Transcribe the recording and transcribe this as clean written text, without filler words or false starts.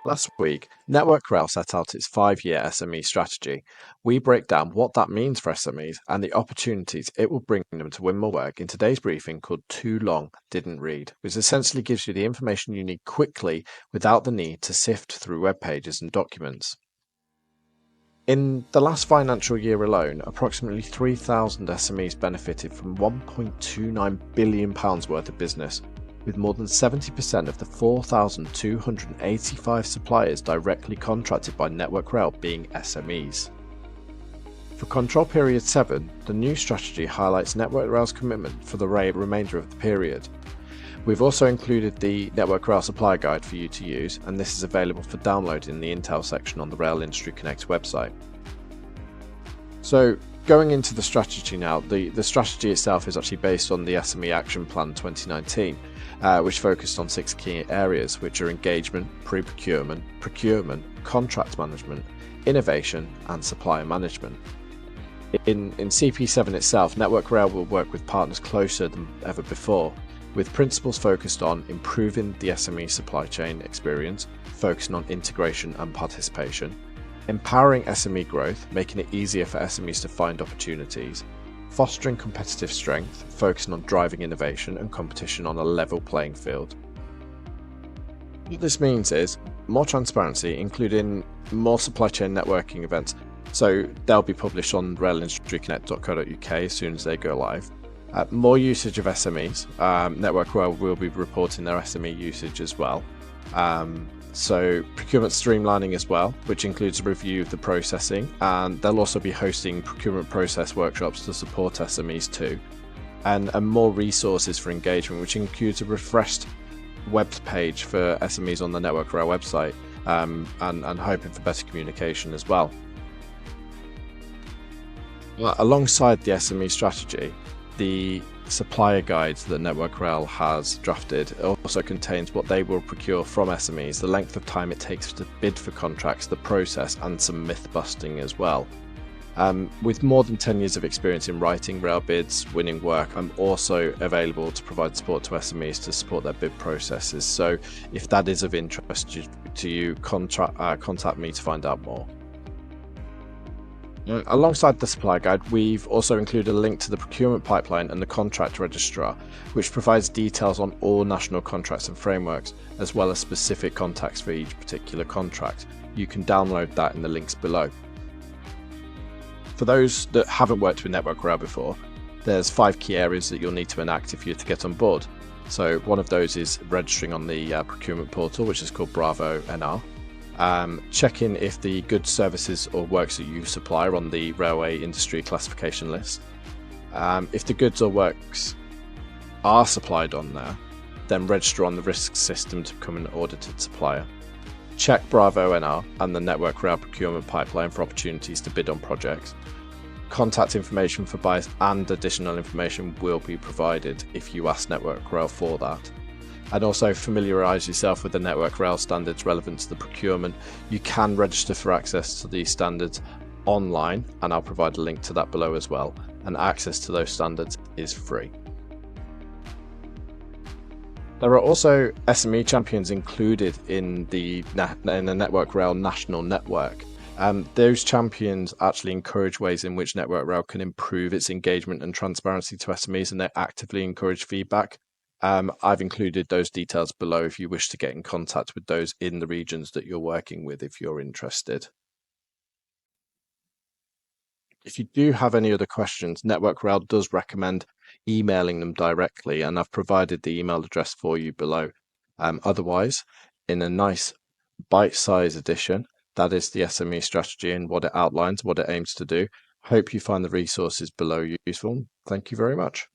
Last week, Network Rail set out its 5-year SME strategy. We break down what that means for SMEs and the opportunities it will bring them to win more work in today's briefing called Too Long Didn't Read, which essentially gives you the information you need quickly without the need to sift through web pages and documents. In the last financial year alone, approximately 3,000 SMEs benefited from £1.29 billion worth of business, with more than 70% of the 4,285 suppliers directly contracted by Network Rail being SMEs. For Control Period 7, the new strategy highlights Network Rail's commitment for the remainder of the period. We've also included the Network Rail Supplier Guide for you to use, and this is available for download in the Intel section on the Rail Industry Connect website. So, going into the strategy now, the strategy itself is actually based on the SME Action Plan 2019, which focused on 6 key areas, which are engagement, pre-procurement, procurement, contract management, innovation, and supplier management. In CP7 itself, Network Rail will work with partners closer than ever before, with principles focused on improving the SME supply chain experience, focusing on integration and participation, empowering SME growth, making it easier for SMEs to find opportunities, fostering competitive strength, focusing on driving innovation and competition on a level playing field. What this means is more transparency, including more supply chain networking events. So they'll be published on railindustryconnect.co.uk as soon as they go live. More usage of SMEs. Network Rail will be reporting their SME usage as well. So procurement streamlining as well, which includes a review of the processing, and they'll also be hosting procurement process workshops to support SMEs too, and more resources for engagement, which includes a refreshed web page for SMEs on the Network Rail website, and hoping for better communication as well. Alongside the SME strategy, the supplier guides that Network Rail has drafted also contains what they will procure from SMEs, the length of time it takes to bid for contracts, the process, and some myth busting as well. With more than 10 years of experience in writing rail bids, winning work, I'm also available to provide support to SMEs to support their bid processes. So if that is of interest to you, contact me to find out more. Alongside the supply guide, we've also included a link to the procurement pipeline and the contract registrar, which provides details on all national contracts and frameworks, as well as specific contacts for each particular contract. You can download that in the links below. For those that haven't worked with Network Rail before, there's 5 key areas that you'll need to enact if you're to get on board. So one of those is registering on the procurement portal, which is called Bravo NR. Checking if the goods, services or works that you supply are on the railway industry classification list. If the goods or works are supplied on there, then register on the risk system to become an audited supplier. Check Bravo NR and the Network Rail procurement pipeline for opportunities to bid on projects. Contact information for buyers and additional information will be provided if you ask Network Rail for that. And also familiarise yourself with the Network Rail standards relevant to the procurement. You can register for access to these standards online, and I'll provide a link to that below as well. And access to those standards is free. There are also SME champions included in the Network Rail national network. Those champions actually encourage ways in which Network Rail can improve its engagement and transparency to SMEs, and they actively encourage feedback. I've included those details below if you wish to get in contact with those in the regions that you're working with if you're interested. If you do have any other questions, Network Rail does recommend emailing them directly, and I've provided the email address for you below. Otherwise, in a nice bite-sized edition, that is the SME strategy and what it outlines, what it aims to do. Hope you find the resources below useful. Thank you very much.